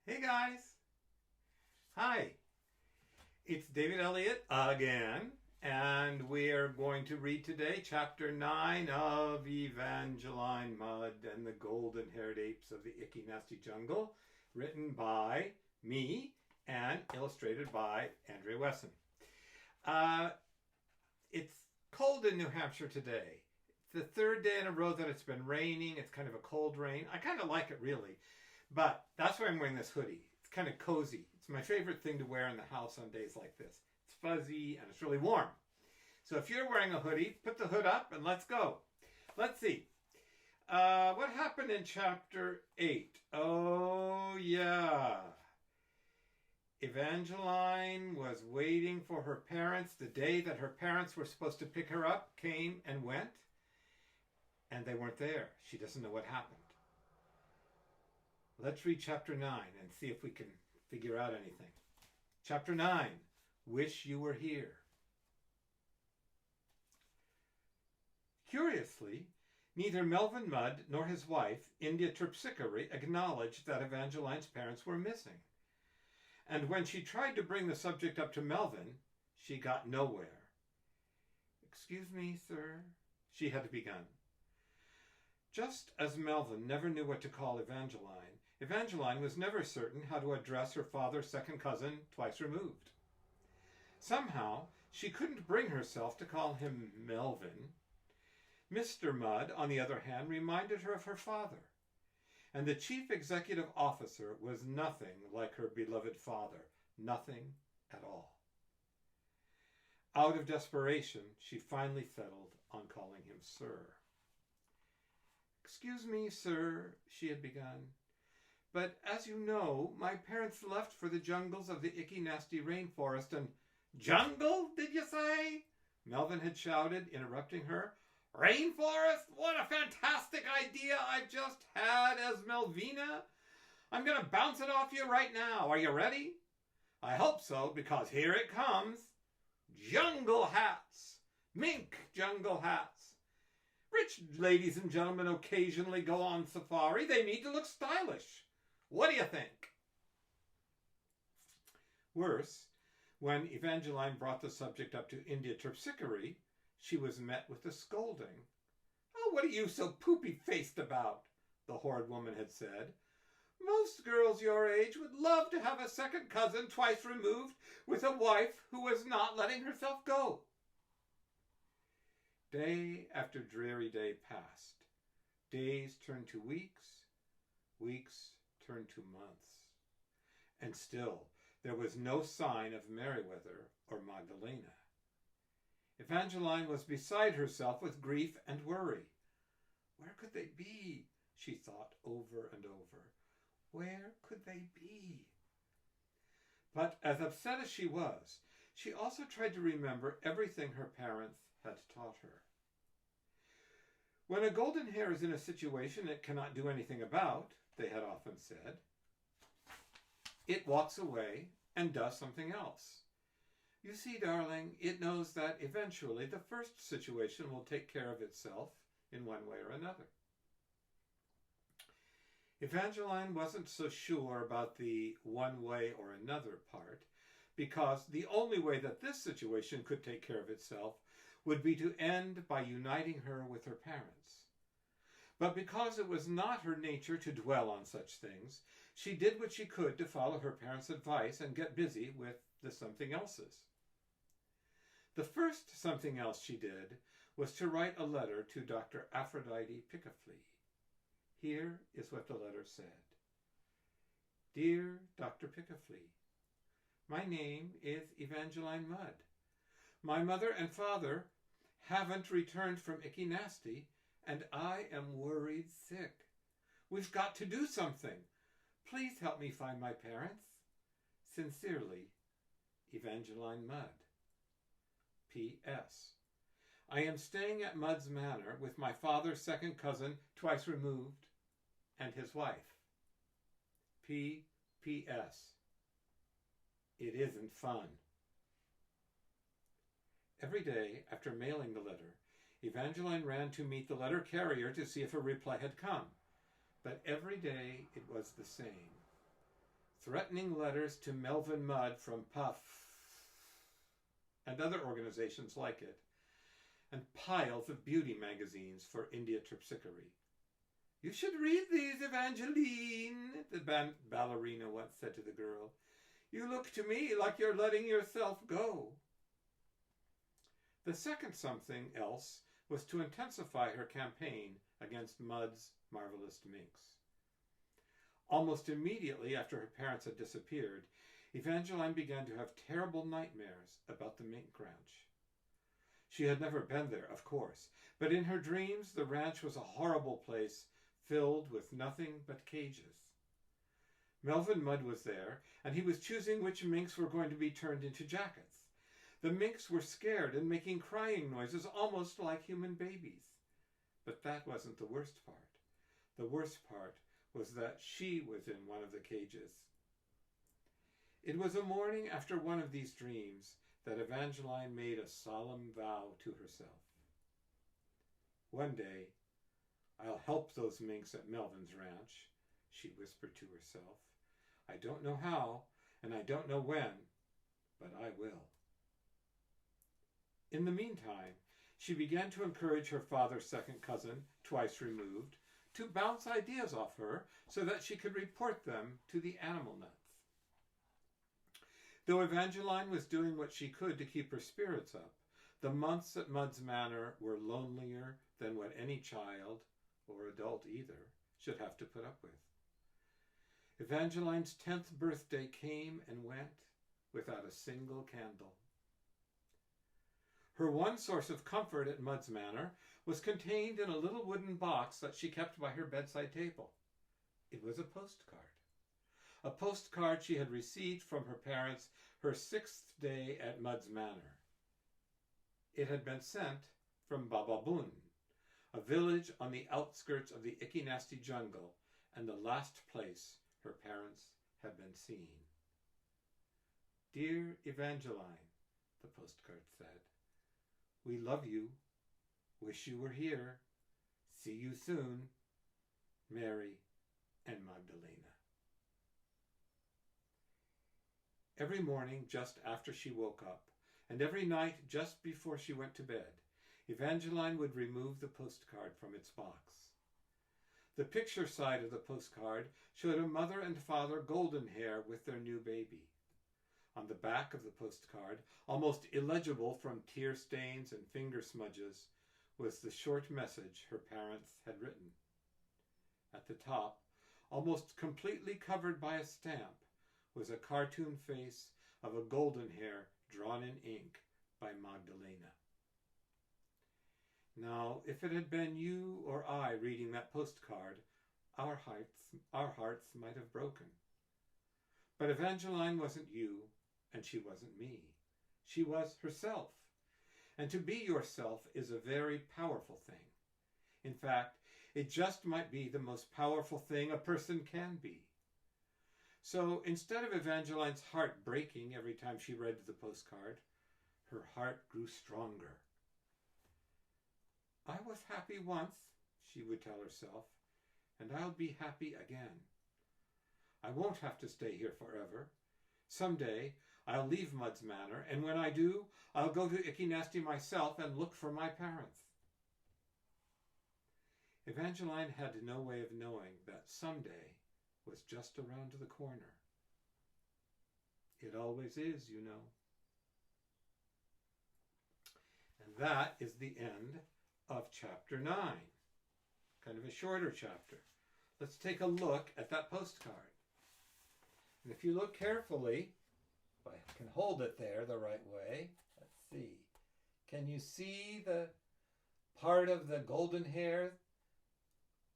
Hey guys! Hi! It's David Elliott again, and we are going to read today chapter 9 of Evangeline Mudd and the Golden-Haired Apes of the Icky Nasty Jungle, written by me and illustrated by Andrea Wesson. It's cold in New Hampshire today. It's the third day in a row that it's been raining. It's kind of a cold rain. I kind of like it, really. But that's why I'm wearing this hoodie. It's kind of cozy. It's my favorite thing to wear in the house on days like this. It's fuzzy and it's really warm. So if you're wearing a hoodie, put the hood up and let's go. Let's see. What happened in chapter 8? Oh, yeah. Evangeline was waiting for her parents. The day that her parents were supposed to pick her up came and went, and they weren't there. She doesn't know what happened. Let's read chapter 9 and see if we can figure out anything. Chapter 9, Wish You Were Here. Curiously, neither Melvin Mudd nor his wife, India Terpsichore, acknowledged that Evangeline's parents were missing. And when she tried to bring the subject up to Melvin, she got nowhere. "Excuse me, sir," she had begun. Just as Melvin never knew what to call Evangeline, Evangeline was never certain how to address her father's second cousin twice removed. Somehow, she couldn't bring herself to call him Melvin. Mr. Mudd, on the other hand, reminded her of her father, and the chief executive officer was nothing like her beloved father, nothing at all. Out of desperation, she finally settled on calling him Sir. "Excuse me, sir," she had begun, "but as you know, my parents left for the jungles of the Icky Nasty rainforest and—" "Jungle, did you say?" Melvin had shouted, interrupting her. "Rainforest? What a fantastic idea I've just had as Melvina. I'm going to bounce it off you right now. Are you ready? I hope so, because here it comes. Jungle hats. Mink jungle hats. Rich ladies and gentlemen occasionally go on safari. They need to look stylish. What do you think?" Worse, when Evangeline brought the subject up to India Terpsichore, she was met with a scolding. "Oh, what are you so poopy-faced about?" the horrid woman had said. "Most girls your age would love to have a second cousin twice removed with a wife who was not letting herself go." Day after dreary day passed. Days turned to weeks, weeks turned to months. And still there was no sign of Meriwether or Magdalena. Evangeline was beside herself with grief and worry. Where could they be? She thought over and over. Where could they be? But as upset as she was, she also tried to remember everything her parents had taught her. When a golden hare is in a situation it cannot do anything about, they had often said, it walks away and does something else. You see, darling, it knows that eventually the first situation will take care of itself in one way or another. Evangeline wasn't so sure about the one way or another part, because the only way that this situation could take care of itself would be to end by uniting her with her parents. But because it was not her nature to dwell on such things, she did what she could to follow her parents' advice and get busy with the something elses. The first something else she did was to write a letter to Dr. Aphrodite Pickaflea. Here is what the letter said. Dear Dr. Pickaflea, my name is Evangeline Mudd. My mother and father haven't returned from Icky Nasty, and I am worried sick. We've got to do something. Please help me find my parents. Sincerely, Evangeline Mudd. P.S. I am staying at Mudd's Manor with my father's second cousin, twice removed, and his wife. P.P.S. It isn't fun. Every day after mailing the letter, Evangeline ran to meet the letter carrier to see if a reply had come. But every day it was the same. threatening letters to Melvin Mudd from Puff and other organizations like it, and piles of beauty magazines for India Terpsichore. "You should read these, Evangeline," the ballerina once said to the girl. "You look to me like you're letting yourself go." The second something else was to intensify her campaign against Mudd's marvelous minks. Almost immediately after her parents had disappeared, Evangeline began to have terrible nightmares about the mink ranch. She had never been there, of course, but in her dreams the ranch was a horrible place filled with nothing but cages. Melvin Mudd was there, and he was choosing which minks were going to be turned into jackets. The minks were scared and making crying noises almost like human babies. But that wasn't the worst part. The worst part was that she was in one of the cages. It was a morning after one of these dreams that Evangeline made a solemn vow to herself. "One day, I'll help those minks at Melvin's ranch," she whispered to herself. "I don't know how, and I don't know when, but I will." In the meantime, she began to encourage her father's second cousin, twice removed, to bounce ideas off her so that she could report them to the animal nuts. Though Evangeline was doing what she could to keep her spirits up, the months at Mudd's Manor were lonelier than what any child, or adult either, should have to put up with. Evangeline's 10th birthday came and went without a single candle. Her one source of comfort at Mudd's Manor was contained in a little wooden box that she kept by her bedside table. It was a postcard. A postcard she had received from her parents her 6th day at Mudd's Manor. It had been sent from Bababun, a village on the outskirts of the Icky-Nasty jungle and the last place her parents had been seen. "Dear Evangeline," the postcard said, "we love you. Wish you were here. See you soon. Mary and Magdalena." Every morning just after she woke up, and every night just before she went to bed, Evangeline would remove the postcard from its box. The picture side of the postcard showed a mother and father golden hair with their new baby. On the back of the postcard, almost illegible from tear stains and finger smudges, was the short message her parents had written. At the top, almost completely covered by a stamp, was a cartoon face of a golden hair drawn in ink by Magdalena. Now, if it had been you or I reading that postcard, our hearts might have broken. But Evangeline wasn't you, and she wasn't me. She was herself. And to be yourself is a very powerful thing. In fact, it just might be the most powerful thing a person can be. So instead of Evangeline's heart breaking every time she read the postcard, her heart grew stronger. "I was happy once," she would tell herself, "and I'll be happy again. I won't have to stay here forever. Someday I'll leave Mudd's Manor, and when I do, I'll go to Icky-Nasty myself and look for my parents." Evangeline had no way of knowing that someday was just around the corner. It always is, you know. And that is the end of chapter 9. Kind of a shorter chapter. Let's take a look at that postcard. And if you look carefully, if I can hold it there the right way, let's see. Can you see the part of the golden hair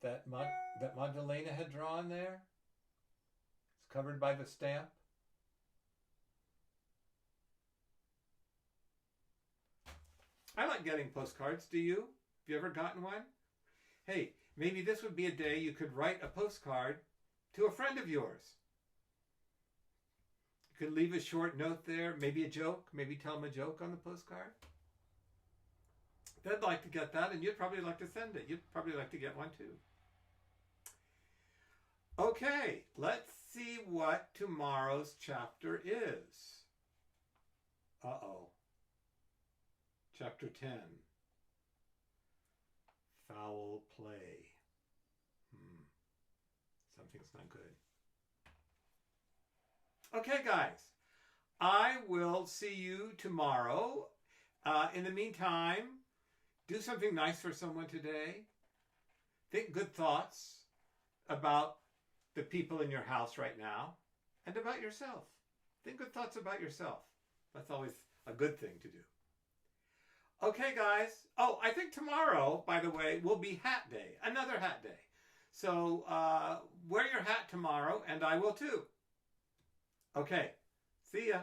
that Magdalena had drawn there? It's covered by the stamp. I like getting postcards. Do you? Have you ever gotten one? Hey, maybe this would be a day you could write a postcard to a friend of yours. You could leave a short note there, maybe a joke, maybe tell them a joke on the postcard. They'd like to get that, and you'd probably like to send it. You'd probably like to get one too. Okay, let's see what tomorrow's chapter is. Uh-oh. Chapter 10. Foul play. Something's not good. Okay, guys. I will see you tomorrow. In the meantime, do something nice for someone today. Think good thoughts about the people in your house right now and about yourself. Think good thoughts about yourself. That's always a good thing to do. Okay, guys. Oh, I think tomorrow, by the way, will be Hat Day. Another Hat Day. So wear your hat tomorrow, and I will too. Okay. See ya.